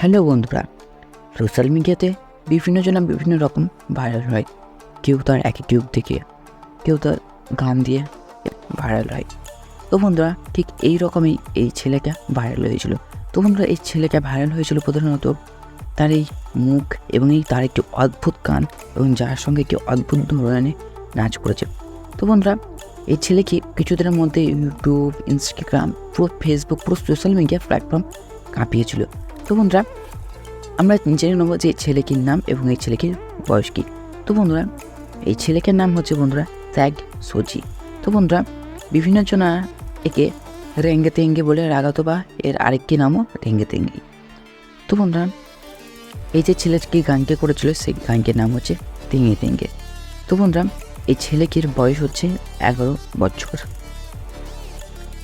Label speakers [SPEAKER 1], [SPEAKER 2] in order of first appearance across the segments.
[SPEAKER 1] Hello বন্ধুরা, social মিডিয়াতে বিভিন্ন জন বিভিন্ন রকম ভাইরাল হয়। কেউ তার অ্যাটিটিউড থেকে, কেউ তার গান দিয়ে ভাইরাল হয়। তো বন্ধুরা, ঠিক এই রকমই এই ছেলেটা ভাইরাল হয়েছিল। তো বন্ধুরা, এই ছেলেটা ভাইরাল হয়েছিল প্রধানত তার এই মুখ এবং তার একটি অদ্ভুত গান এবং যার সঙ্গে একটি অদ্ভুত ধরনের নাচ করেছে। তো বন্ধুরা, এই ছেলেকে কিছুদিনের মধ্যে ইউটিউব, ইনস্টাগ্রাম, পুরো ফেসবুক, পুরো সোশ্যাল মিডিয়া প্ল্যাটফর্ম কাঁপিয়েছিল। তো বন্ধুরা, আমরা জেনে নেবো যে ছেলেটির নাম এবং এই ছেলেটির বয়স কী। তো বন্ধুরা, এই ছেলেটার নাম হচ্ছে বন্ধুরা ত্যাগ সোজি। তো বন্ধুরা, বিভিন্ন জনা একে রেঙ্গে তেঙ্গে বলে রাগাতো, বা এর আরেকটি নামও রেঙ্গে তেঙ্গি। তো বন্ধুরা, এই যে ছেলেটি গানকে করেছিল সেই গানটির নাম হচ্ছে তেঙ্গে তেঙ্গে। তো বন্ধুরা, এই ছেলেটির বয়স হচ্ছে 11 বছর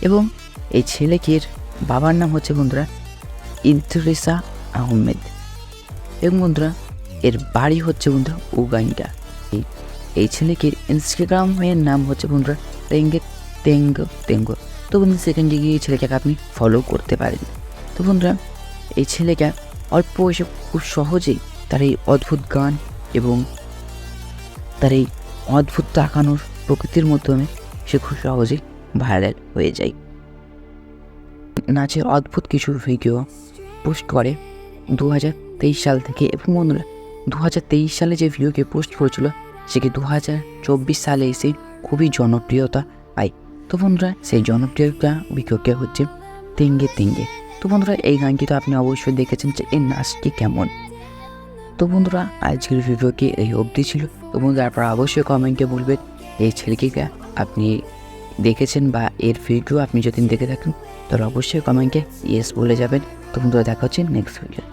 [SPEAKER 1] এবং এই ছেলেটির বাবার নাম হচ্ছে বন্ধুরা ইদ্রিসা আহমেদ এবং বন্ধুরা এর বাড়ি হচ্ছে বন্ধুরা উগান্ডা। এই ছেলেটির ইনস্টাগ্রামের নাম হচ্ছে বন্ধুরা রেঙ্গে তেঙ্গো তেঙ্গো। তো বন্ধুরা, সেখানে গিয়ে এই ছেলেটাকে আপনি ফলো করতে পারেন। তো বন্ধুরা, এই ছেলেটা অল্প বয়সে খুব সহজেই তার এই অদ্ভুত গান এবং তার এই অদ্ভুত তাকানোর প্রকৃতির মাধ্যমে সে খুব সহজেই ভাইরাল হয়ে যায়। নাচের অদ্ভুত কিছু ভিডিও পোস্ট করে 2023 সাল থেকে, এবং বন্ধুরা 2023 সালে যে ভিডিওকে পোস্ট করেছিল সেটি 2024 সালে এসে খুবই জনপ্রিয়তা পায়। তো বন্ধুরা, সেই জনপ্রিয়তা ভিডিওটা হচ্ছে তেঙ্গে তেঙ্গে। তো বন্ধুরা, এই গানটি তো আপনি অবশ্যই দেখেছেন যে এর নাচটি কেমন। তো বন্ধুরা, আজকের ভিডিওটি এই অবধি ছিল। তো বন্ধুরা, আপনারা অবশ্যই কমেন্টে বলবেন এই ছেলেটিকে আপনি দেখেছেন বা এর ভিডিও আপনি যদি দেখে থাকেন তাহলে অবশ্যই কমেন্টে ইয়েস বলে যাবেন। তো বন্ধুরা, দেখা হচ্ছে নেক্সট ভিডিও।